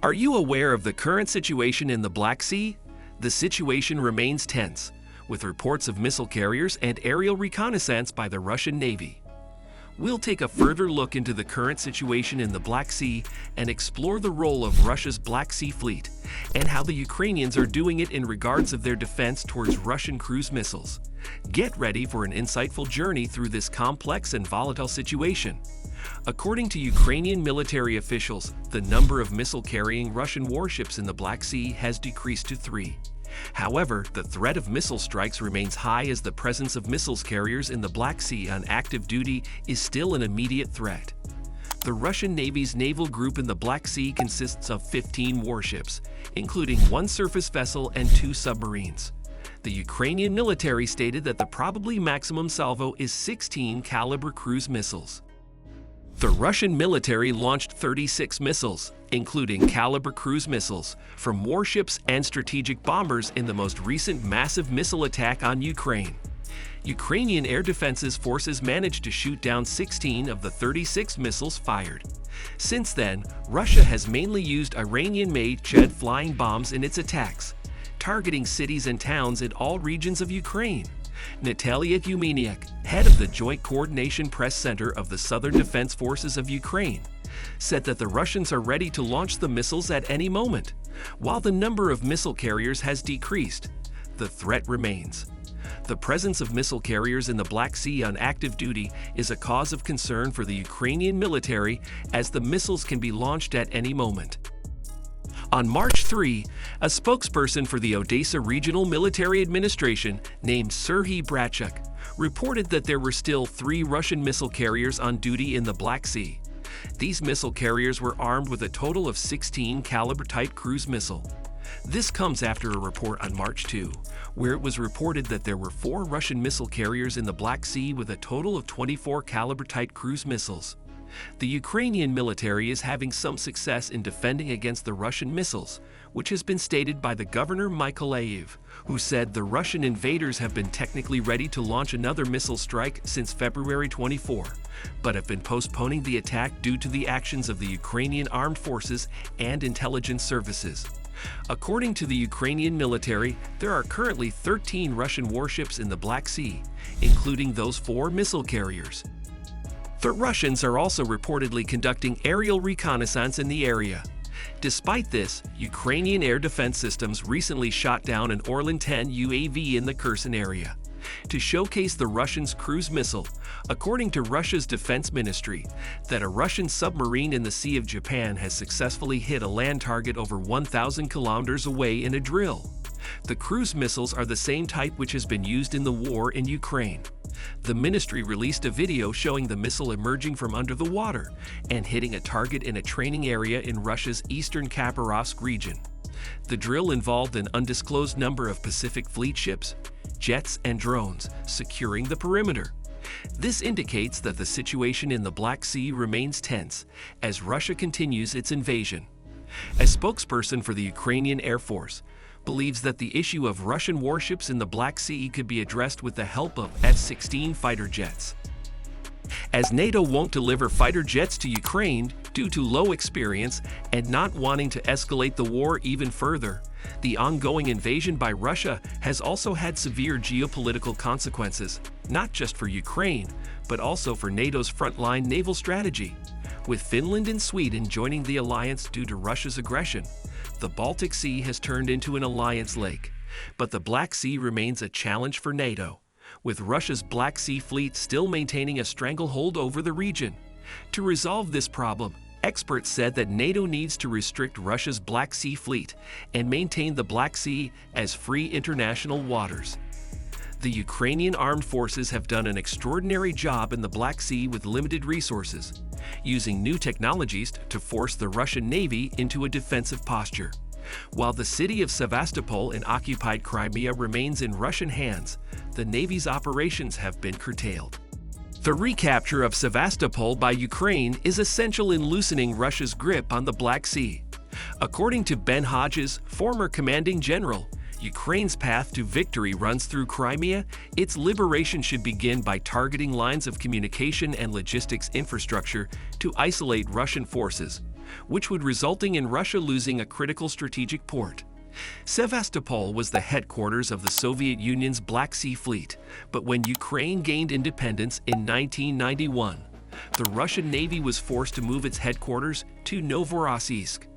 Are you aware of the current situation in the Black Sea? The situation remains tense, with reports of missile carriers and aerial reconnaissance by the Russian Navy. We'll take a further look into the current situation in the Black Sea and explore the role of Russia's Black Sea Fleet and how the Ukrainians are doing it in regards of their defense towards Russian cruise missiles. Get ready for an insightful journey through this complex and volatile situation. According to Ukrainian military officials, the number of missile-carrying Russian warships in the Black Sea has decreased to 3. However, the threat of missile strikes remains high as the presence of missiles carriers in the Black Sea on active duty is still an immediate threat. The Russian Navy's naval group in the Black Sea consists of 15 warships, including 1 surface vessel and 2 submarines. The Ukrainian military stated that the probably maximum salvo is 16 Kalibr cruise missiles. The Russian military launched 36 missiles, including Kalibr cruise missiles, from warships and strategic bombers in the most recent massive missile attack on Ukraine. Ukrainian air defenses forces managed to shoot down 16 of the 36 missiles fired. Since then, Russia has mainly used Iranian-made Ched flying bombs in its attacks, targeting cities and towns in all regions of Ukraine. Natalia Gumeniuk, head of the Joint Coordination Press Center of the Southern Defense Forces of Ukraine, said that the Russians are ready to launch the missiles at any moment. While the number of missile carriers has decreased, the threat remains. The presence of missile carriers in the Black Sea on active duty is a cause of concern for the Ukrainian military, as the missiles can be launched at any moment. On March 3, a spokesperson for the Odessa Regional Military Administration named Serhiy Bratchuk reported that there were still 3 Russian missile carriers on duty in the Black Sea. These missile carriers were armed with a total of 16 Kalibr-type cruise missile. This comes after a report on March 2, where it was reported that there were 4 Russian missile carriers in the Black Sea with a total of 24 Kalibr-type cruise missiles. The Ukrainian military is having some success in defending against the Russian missiles, which has been stated by the governor Mykolaiv, who said the Russian invaders have been technically ready to launch another missile strike since February 24, but have been postponing the attack due to the actions of the Ukrainian armed forces and intelligence services. According to the Ukrainian military, there are currently 13 Russian warships in the Black Sea, including those 4 missile carriers. The Russians are also reportedly conducting aerial reconnaissance in the area. Despite this, Ukrainian air defense systems recently shot down an Orlan-10 UAV in the Kherson area. To showcase the Russians' cruise missile, according to Russia's defense ministry, that a Russian submarine in the Sea of Japan has successfully hit a land target over 1,000 kilometers away in a drill. The cruise missiles are the same type which has been used in the war in Ukraine. The ministry released a video showing the missile emerging from under the water and hitting a target in a training area in Russia's eastern Khabarovsk region. The drill involved an undisclosed number of Pacific Fleet ships, jets, and drones securing the perimeter. This indicates that the situation in the Black Sea remains tense as Russia continues its invasion. A spokesperson for the Ukrainian Air Force believes that the issue of Russian warships in the Black Sea could be addressed with the help of F-16 fighter jets. As NATO won't deliver fighter jets to Ukraine due to low experience and not wanting to escalate the war even further, the ongoing invasion by Russia has also had severe geopolitical consequences, not just for Ukraine, but also for NATO's frontline naval strategy. With Finland and Sweden joining the alliance due to Russia's aggression, the Baltic Sea has turned into an alliance lake, but the Black Sea remains a challenge for NATO, with Russia's Black Sea Fleet still maintaining a stranglehold over the region. To resolve this problem, experts said that NATO needs to restrict Russia's Black Sea Fleet and maintain the Black Sea as free international waters. The Ukrainian armed forces have done an extraordinary job in the Black Sea with limited resources, using new technologies to force the Russian Navy into a defensive posture. While the city of Sevastopol in occupied Crimea remains in Russian hands, the Navy's operations have been curtailed. The recapture of Sevastopol by Ukraine is essential in loosening Russia's grip on the Black Sea. According to Ben Hodges, former commanding general, Ukraine's path to victory runs through Crimea. Its liberation should begin by targeting lines of communication and logistics infrastructure to isolate Russian forces, which would resulting in Russia losing a critical strategic port. Sevastopol was the headquarters of the Soviet Union's Black Sea Fleet, but when Ukraine gained independence in 1991, the Russian Navy was forced to move its headquarters to Novorossiysk.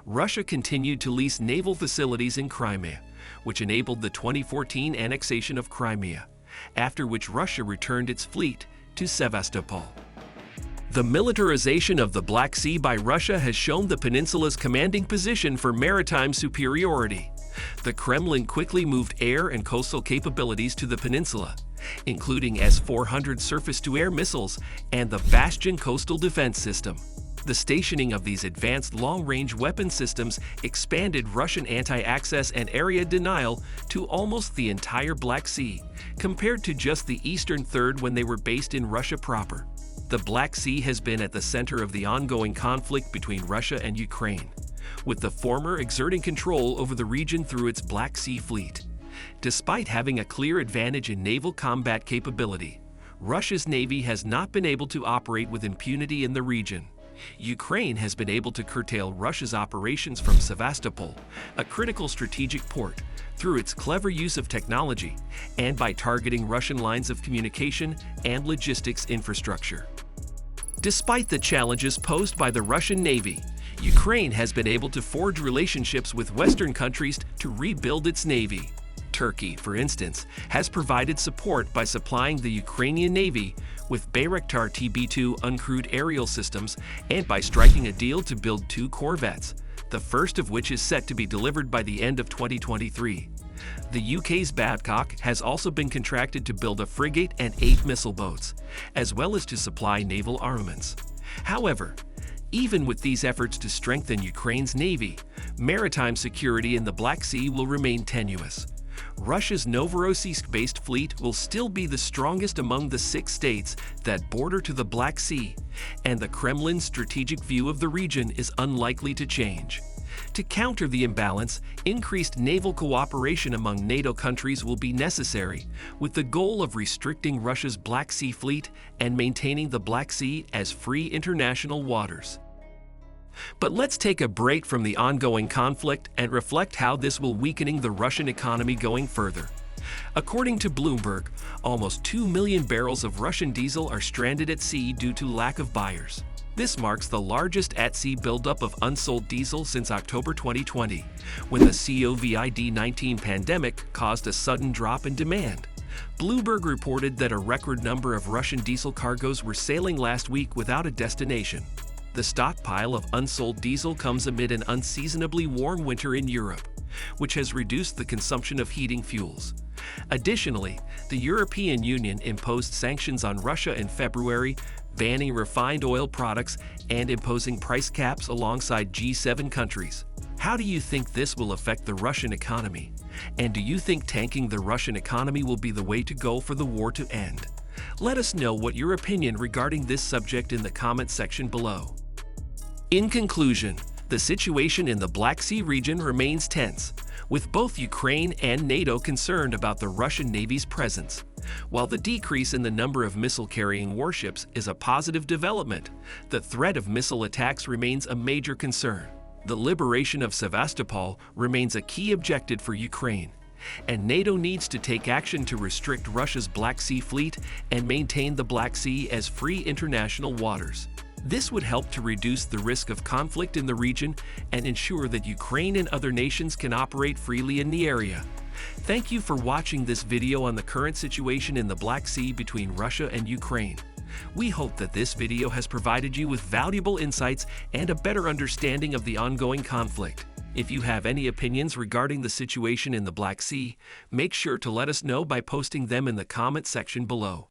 Russia continued to lease naval facilities in Crimea, which enabled the 2014 annexation of Crimea, after which Russia returned its fleet to Sevastopol. The militarization of the Black Sea by Russia has shown the peninsula's commanding position for maritime superiority. The Kremlin quickly moved air and coastal capabilities to the peninsula, including S-400 surface-to-air missiles and the Bastion coastal defense system. The stationing of these advanced long-range weapon systems expanded Russian anti-access and area denial to almost the entire Black Sea, compared to just the eastern third when they were based in Russia proper. The Black Sea has been at the center of the ongoing conflict between Russia and Ukraine, with the former exerting control over the region through its Black Sea Fleet. Despite having a clear advantage in naval combat capability, Russia's Navy has not been able to operate with impunity in the region. Ukraine has been able to curtail Russia's operations from Sevastopol, a critical strategic port, through its clever use of technology and by targeting Russian lines of communication and logistics infrastructure. Despite the challenges posed by the Russian Navy, Ukraine has been able to forge relationships with Western countries to rebuild its navy. Turkey, for instance, has provided support by supplying the Ukrainian Navy with Bayraktar TB2 uncrewed aerial systems and by striking a deal to build 2 corvettes, the first of which is set to be delivered by the end of 2023. The UK's Babcock has also been contracted to build a frigate and 8 missile boats, as well as to supply naval armaments. However, even with these efforts to strengthen Ukraine's navy, maritime security in the Black Sea will remain tenuous. Russia's Novorossiysk-based fleet will still be the strongest among the 6 states that border to the Black Sea, and the Kremlin's strategic view of the region is unlikely to change. To counter the imbalance, increased naval cooperation among NATO countries will be necessary, with the goal of restricting Russia's Black Sea Fleet and maintaining the Black Sea as free international waters. But let's take a break from the ongoing conflict and reflect how this will weakening the Russian economy going further. According to Bloomberg, almost 2 million barrels of Russian diesel are stranded at sea due to lack of buyers. This marks the largest at-sea buildup of unsold diesel since October 2020, when the COVID-19 pandemic caused a sudden drop in demand. Bloomberg reported that a record number of Russian diesel cargoes were sailing last week without a destination. The stockpile of unsold diesel comes amid an unseasonably warm winter in Europe, which has reduced the consumption of heating fuels. Additionally, the European Union imposed sanctions on Russia in February, banning refined oil products and imposing price caps alongside G7 countries. How do you think this will affect the Russian economy? And do you think tanking the Russian economy will be the way to go for the war to end? Let us know what your opinion regarding this subject in the comment section below. In conclusion, the situation in the Black Sea region remains tense, with both Ukraine and NATO concerned about the Russian Navy's presence. While the decrease in the number of missile-carrying warships is a positive development, the threat of missile attacks remains a major concern. The liberation of Sevastopol remains a key objective for Ukraine, and NATO needs to take action to restrict Russia's Black Sea Fleet and maintain the Black Sea as free international waters. This would help to reduce the risk of conflict in the region and ensure that Ukraine and other nations can operate freely in the area. Thank you for watching this video on the current situation in the Black Sea between Russia and Ukraine. We hope that this video has provided you with valuable insights and a better understanding of the ongoing conflict. If you have any opinions regarding the situation in the Black Sea, make sure to let us know by posting them in the comment section below.